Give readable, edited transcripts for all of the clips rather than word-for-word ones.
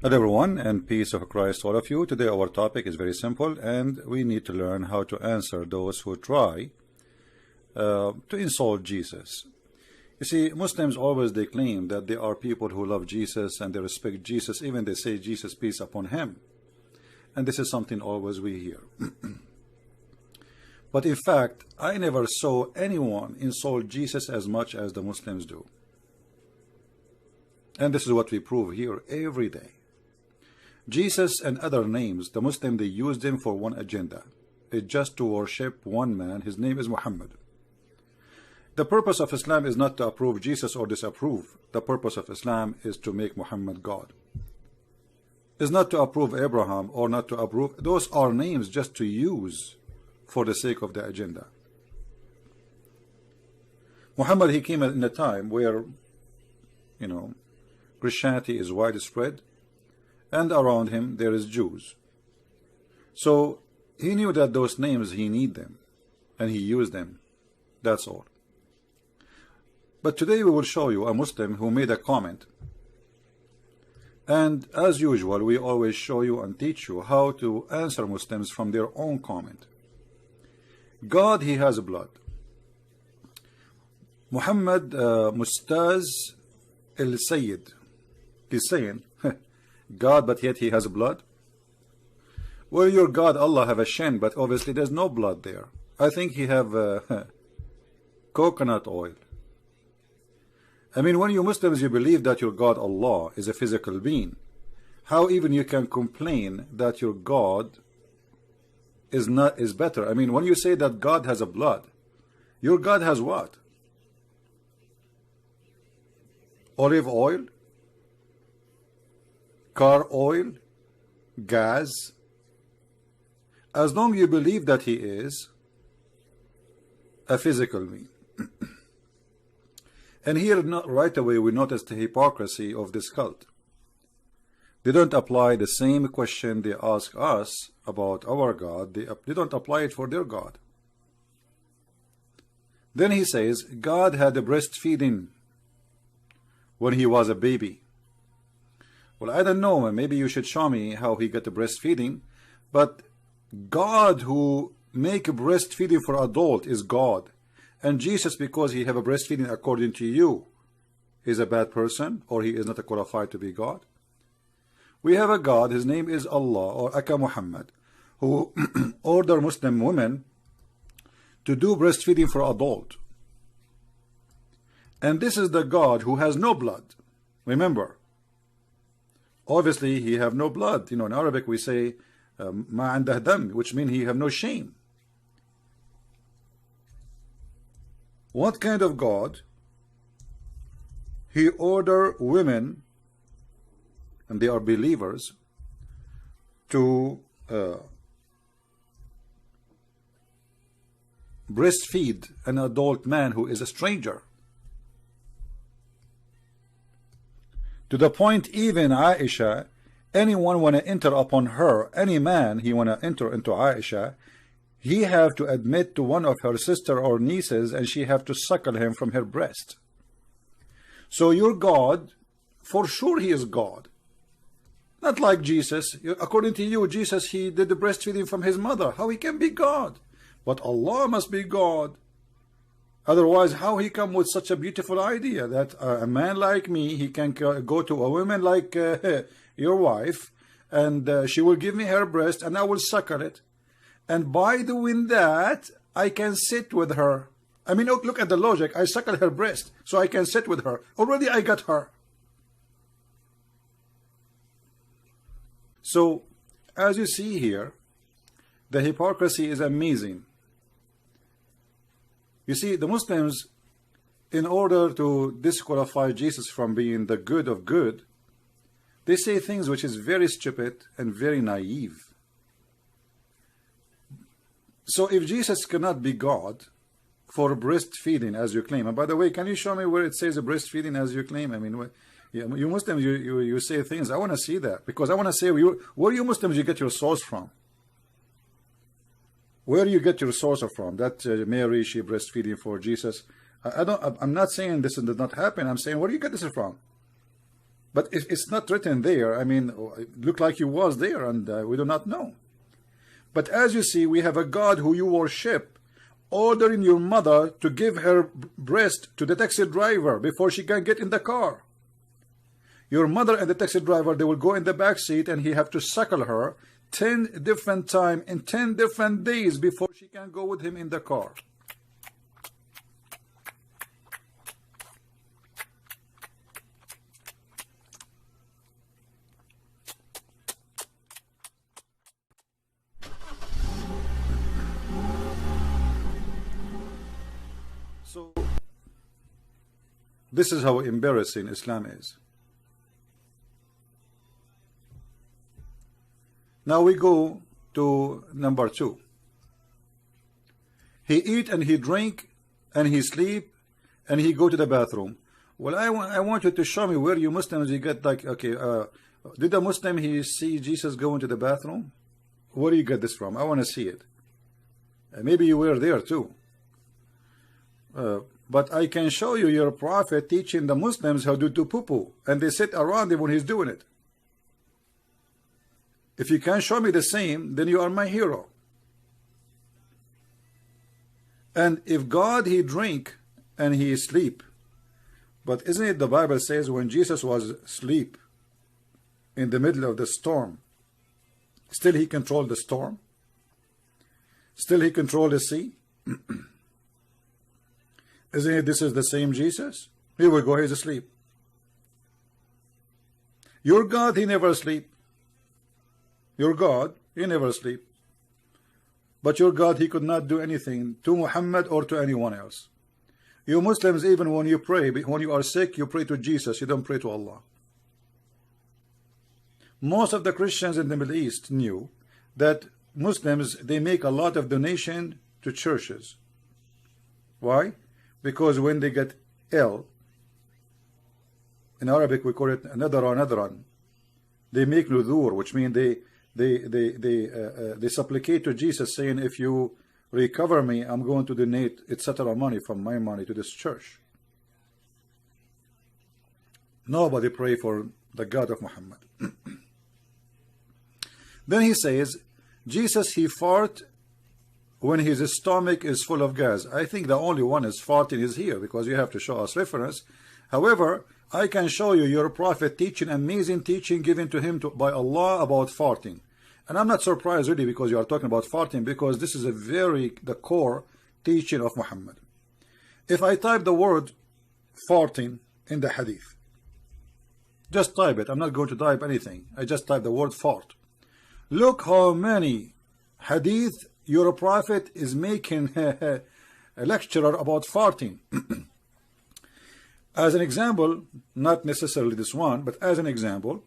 Hello everyone, and peace of Christ to all of you. Today our topic is very simple, and we need to learn how to answer those who try to insult Jesus. You see, Muslims always they claim that they are people who love Jesus and they respect Jesus, even they say Jesus peace upon him, and this is something always we hear. But in fact, I never saw anyone insult Jesus as much as the Muslims do, and this is what we prove here every day. Jesus and other names, the Muslim, they use them for one agenda. It's just to worship one man. His name is Muhammad. The purpose of Islam is not to approve Jesus or disapprove. The purpose of Islam is to make Muhammad God. It's not to approve Abraham or not to approve. Those are names just to use for the sake of the agenda. Muhammad, he came in a time where, Christianity is widespread, and around him there is Jews. So he knew that those names he need them, and he used them. That's all. But today we will show you a Muslim who made a comment, and as usual we always show you and teach you how to answer Muslims from their own comment. God, he has blood. Muhammad Mustaz el-Sayyid, he's saying God, but yet he has blood. Well, your God Allah have a shin, but obviously there's no blood there. I think he have coconut oil. I mean, when you Muslims you believe that your God Allah is a physical being, how even you can complain that your God is better? I mean, when you say that God has a blood, your God has what? Olive oil? Car oil, gas. As long as you believe that he is a physical being. And here right away we notice the hypocrisy of this cult. They don't apply the same question they ask us about our God. They don't apply it for their God. Then he says God had a breastfeeding when he was a baby. Well, I don't know, maybe you should show me how he got the breastfeeding, but God who make a breastfeeding for adult is God, and Jesus, because he have a breastfeeding according to you, is a bad person, or he is not qualified to be God. We have a God, his name is Allah, or Aka Muhammad, who order Muslim women to do breastfeeding for adult. And this is the God who has no blood. Remember, obviously he have no blood. In Arabic we say ma andah dam, which means he have no shame. What kind of God? He order women, and they are believers, to breastfeed an adult man who is a stranger. To the point even Aisha, anyone want to enter upon her, any man he want to enter into Aisha, he have to admit to one of her sister or nieces, and she have to suckle him from her breast. So your God, for sure he is God. Not like Jesus. According to you, Jesus, he did the breastfeeding from his mother. How he can be God? But Allah must be God. Otherwise, how he come with such a beautiful idea that a man like me, he can go to a woman like your wife, and she will give me her breast, and I will suckle it. And by doing that, I can sit with her. I mean, look at the logic. I suckle her breast, so I can sit with her. Already I got her. So, as you see here, the hypocrisy is amazing. You see, the Muslims, in order to disqualify Jesus from being the good of good, they say things which is very stupid and very naive. So if Jesus cannot be God for breastfeeding as you claim, and by the way, can you show me where it says breastfeeding as you claim? I mean, you Muslims, you say things. I want to see that, because I want to say, where you Muslims you get your source from? Where do you get your source from? That Mary, she breastfeeding for Jesus. I'm not saying this did not happen. I'm saying, where do you get this from? But if it's not written there, I mean, it looked like he was there, and we do not know. But as you see, we have a God who you worship, ordering your mother to give her breast to the taxi driver before she can get in the car. Your mother and the taxi driver, they will go in the back seat, and he have to suckle her 10 different times in 10 different days before she can go with him in the car. So this is how embarrassing Islam is. Now we go to number 2. He eat and he drink and he sleep and he go to the bathroom. Well, I want you to show me where you Muslims you get like, okay, did a Muslim he see Jesus go into the bathroom? Where do you get this from? I want to see it. Maybe you were there too. But I can show you your prophet teaching the Muslims how to do poo-poo, and they sit around him when he's doing it. If you can show me the same, then you are my hero. And if God he drink and he sleep, but isn't it the Bible says when Jesus was asleep in the middle of the storm, still he controlled the storm? Still he controlled the sea? Isn't it this is the same Jesus? Here we go, he's asleep. Your God, he never sleep. Your God, he never sleep. But your God, he could not do anything to Muhammad or to anyone else. You Muslims, even when you pray, when you are sick, you pray to Jesus, you don't pray to Allah. Most of the Christians in the Middle East knew that Muslims, they make a lot of donation to churches. Why? Because when they get ill, in Arabic we call it nadaran, they make nudur, which means they supplicate to Jesus saying, if you recover me, I'm going to donate etc. money from my money to this church. Nobody pray for the God of Muhammad. Then he says, Jesus he fart when his stomach is full of gas. I think the only one is farting is here, because you have to show us reference. However, I can show you your prophet teaching, amazing teaching given to him by Allah about farting. And I'm not surprised really, because you are talking about farting, because this is the core teaching of Muhammad. If I type the word farting in the hadith, just type it. I'm not going to type anything. I just type the word fart. Look how many hadith your prophet is making a lecturer about farting. As an example, not necessarily this one, but as an example,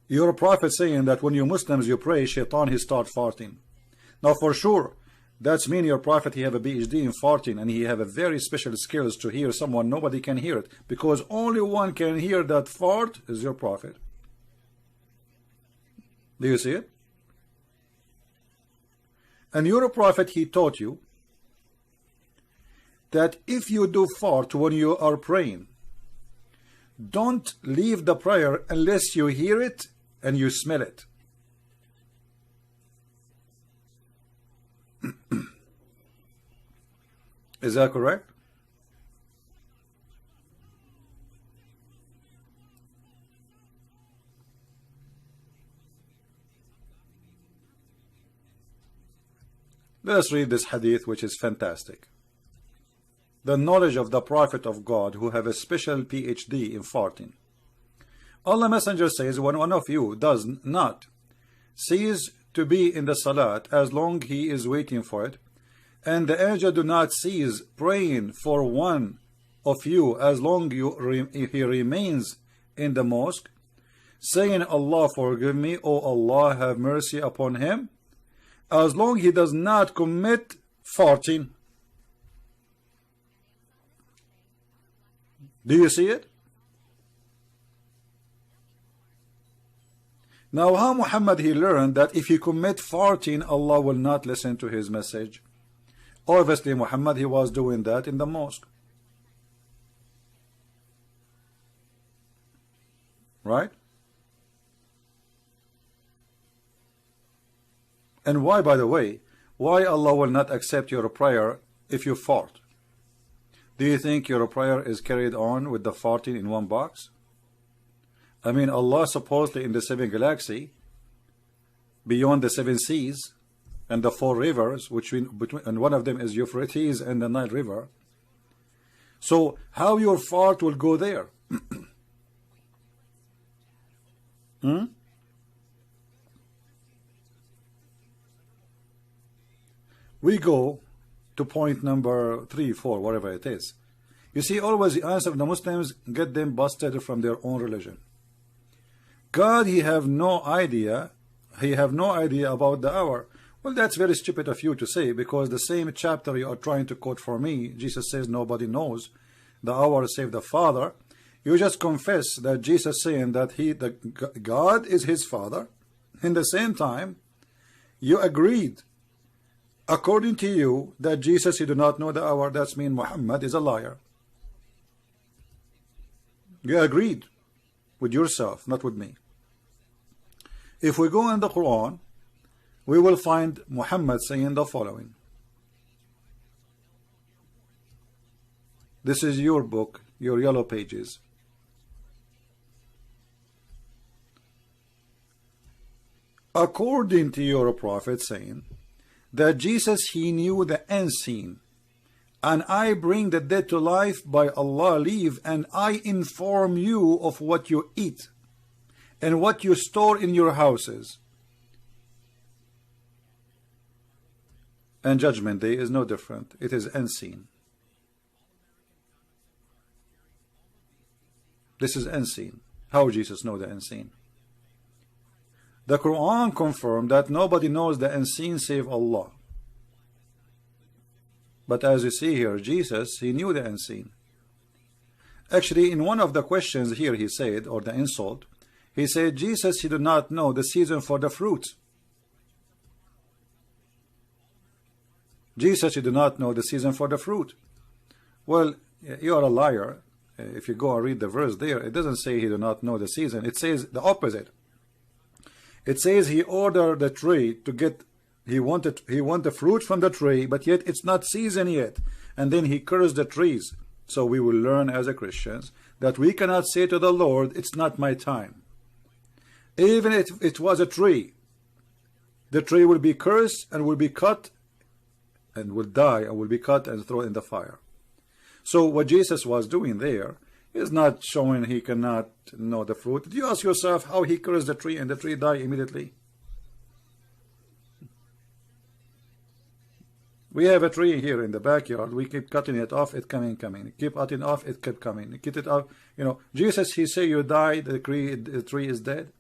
your prophet saying that when you Muslims you pray, shaitan he start farting. Now for sure, that's mean your prophet he have a PhD in farting, and he have a very special skills to hear someone nobody can hear it, because only one can hear that fart is your prophet. Do you see it? And your prophet he taught you that if you do fart when you are praying, don't leave the prayer unless you hear it and you smell it. Is that correct? Let us read this hadith, which is fantastic. The knowledge of the prophet of God who have a special PhD in farting. Allah Messenger says, when one of you does not cease to be in the salat as long he is waiting for it, and the angel do not cease praying for one of you as long he remains in the mosque, saying, Allah forgive me, O Allah have mercy upon him, as long he does not commit farting. Do you see it? Now how Muhammad he learned that if he commit farting, Allah will not listen to his message? Obviously Muhammad he was doing that in the mosque. right? And why, by the way, why Allah will not accept your prayer if you fart? Do you think your prayer is carried on with the farting in one box? I mean, Allah supposedly in the 7th galaxy, beyond the 7 seas and the 4 rivers, and one of them is Euphrates and the Nile River. So how your fart will go there? We go to point number 3, 4, whatever it is. You see, always the answer of the Muslims get them busted from their own religion. God, he have no idea about the hour. Well, that's very stupid of you to say, because the same chapter you are trying to quote for me, Jesus says nobody knows the hour save the Father. You just confess that Jesus saying that God is his Father. In the same time, you agreed, according to you, that Jesus, he do not know the hour. That means Muhammad is a liar. You agreed with yourself, not with me. If we go in the Quran, we will find Muhammad saying the following. This is your book, your yellow pages. According to your prophet saying that Jesus, he knew the unseen, and I bring the dead to life by Allah leave, and I inform you of what you eat and what you store in your houses. And judgment day is no different. It is unseen. This is unseen. How Jesus know the unseen? The Quran confirmed that nobody knows the unseen save Allah. But as you see here, Jesus, he knew the unseen. Actually, in one of the questions here, he said, or the insult, he said, Jesus, he did not know the season for the fruits. Jesus, he did not know the season for the fruit. Well, you are a liar. If you go and read the verse there, it doesn't say he did not know the season. It says the opposite. It says he ordered the tree to get, he wanted the fruit from the tree, but yet it's not season yet. And then he cursed the trees. So we will learn as a Christians that we cannot say to the Lord, it's not my time. Even if it was a tree, the tree will be cursed and will be cut and will die and will be cut and thrown in the fire. So what Jesus was doing there is not showing he cannot know the fruit. Do you ask yourself how he cursed the tree and the tree died immediately? We have a tree here in the backyard. We keep cutting it off, it coming. Keep cutting off, it kept coming. Keep it off. You know, Jesus, he say you die, the tree is dead.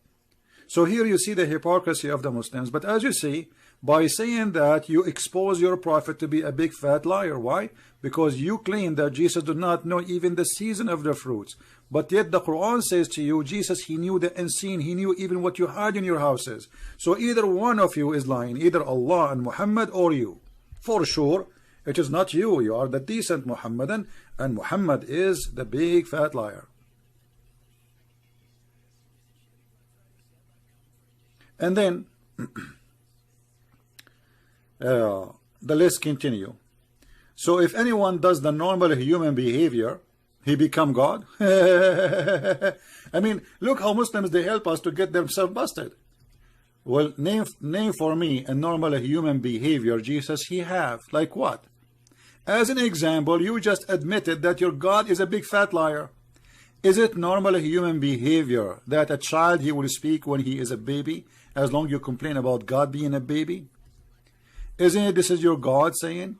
So here you see the hypocrisy of the Muslims. But as you see, by saying that, you expose your prophet to be a big fat liar. Why? Because you claim that Jesus did not know even the season of the fruits. But yet the Quran says to you, Jesus, he knew the unseen. He knew even what you had in your houses. So either one of you is lying, either Allah and Muhammad or you. For sure, it is not you. You are the decent Muhammadan, and Muhammad is the big fat liar. And then the list continue. So if anyone does the normal human behavior, he become God. I mean, look how Muslims, they help us to get themselves busted. Well, name for me a normal human behavior Jesus he have. Like what? As an example, you just admitted that your God is a big fat liar. Is it normal human behavior that a child, he will speak when he is a baby, as long as you complain about God being a baby? Isn't it this is your God saying,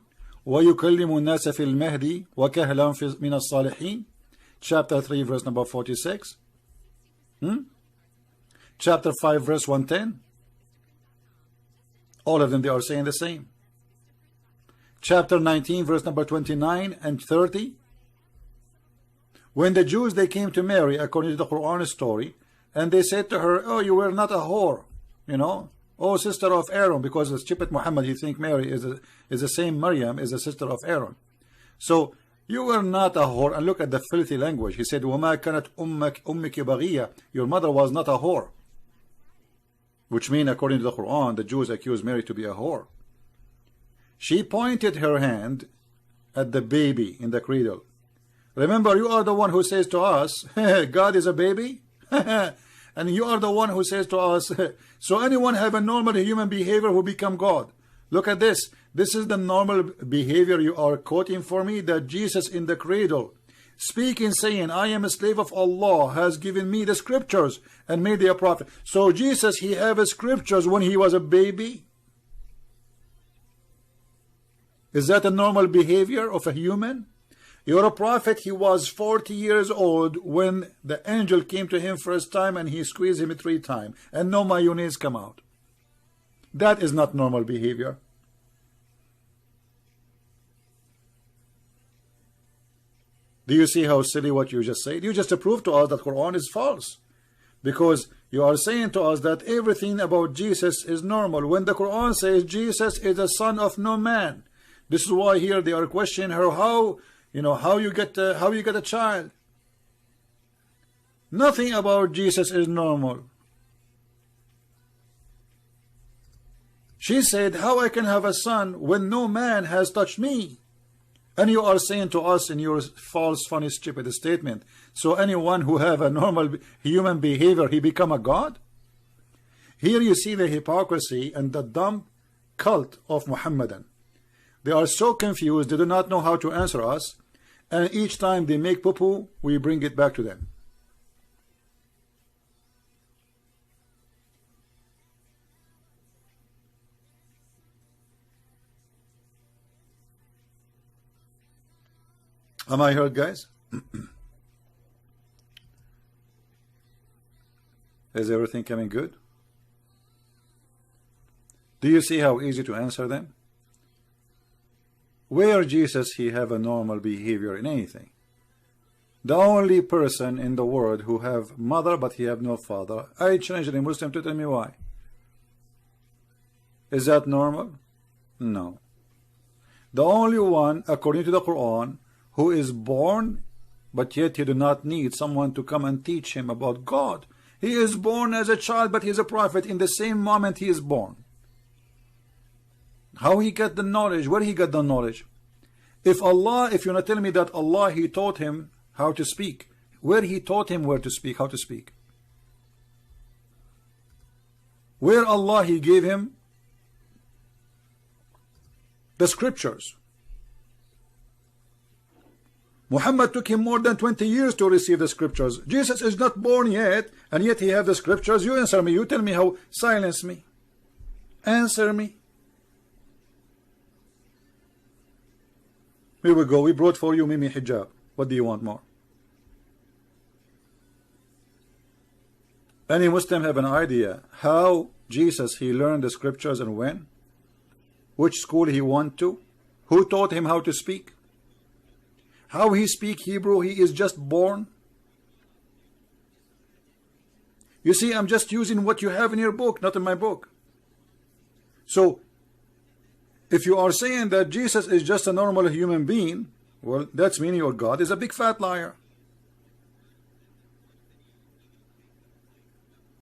وَيُكَلِّمُ النَّاسَ فِي الْمَهْدِ وَكَهْلًا مِنَ الصَّالِحِينَ? Chapter 3, verse number 46. Chapter 5, verse 110. All of them, they are saying the same. Chapter 19, verse number 29 and 30. When the Jews, they came to Mary, according to the Quran story, and they said to her, oh, you were not a whore, you know, oh, sister of Aaron, because the stupid Muhammad, he think Mary is the same Maryam, is the sister of Aaron. So You were not a whore. And look at the filthy language. He said, وَمَا كَانَتْ أُمِّكِ بَغِيَّةً. Your mother was not a whore. Which means, according to the Quran, the Jews accused Mary to be a whore. She pointed her hand at the baby in the cradle. Remember, you are the one who says to us, God is a baby? And you are the one who says to us, so anyone have a normal human behavior who become God. Look at this. This is the normal behavior you are quoting for me, that Jesus in the cradle, speaking, saying, I am a slave of Allah, has given me the scriptures and made me a prophet. So Jesus, he have scriptures when he was a baby? Is that a normal behavior of a human? You're a prophet. He was 40 years old when the angel came to him first time and he squeezed him 3 times and no mayonnaise come out. That is not normal behavior. Do you see how silly what you just said? You just proved to us that Quran is false, because you are saying to us that everything about Jesus is normal when the Quran says Jesus is the son of no man. This is why here they are questioning her, how you get a child. Nothing about Jesus is normal. She said, how I can have a son when no man has touched me? And you are saying to us in your false, funny, stupid statement, so anyone who have a normal human behavior, he become a god? Here you see the hypocrisy and the dumb cult of Muhammadan. They are so confused, they do not know how to answer us, and each time they make poo-poo, we bring it back to them. Am I heard, guys? Is everything coming good? Do you see how easy to answer them? Where Jesus he have a normal behavior in anything? The only person in the world who have mother but he have no father. I challenge a Muslim to tell me why. Is that normal? No. The only one, according to the Quran, who is born, but yet he do not need someone to come and teach him about God. He is born as a child, but he is a prophet in the same moment he is born. How he got the knowledge? Where he got the knowledge? If you're not telling me that Allah, he taught him how to speak, where he taught him where to speak, how to speak? Where Allah, he gave him the scriptures? Muhammad took him more than 20 years to receive the scriptures. Jesus is not born yet, and yet he have the scriptures. You answer me. You tell me how. Silence me. Answer me. Here we go. We brought for you Mimi hijab. What do you want more? Any Muslim have an idea how Jesus he learned the scriptures and when? Which school he went to? Who taught him how to speak? How he speak Hebrew? He is just born. You see, I'm just using what you have in your book, not in my book. So, if you are saying that Jesus is just a normal human being, well, that's meaning your God is a big fat liar.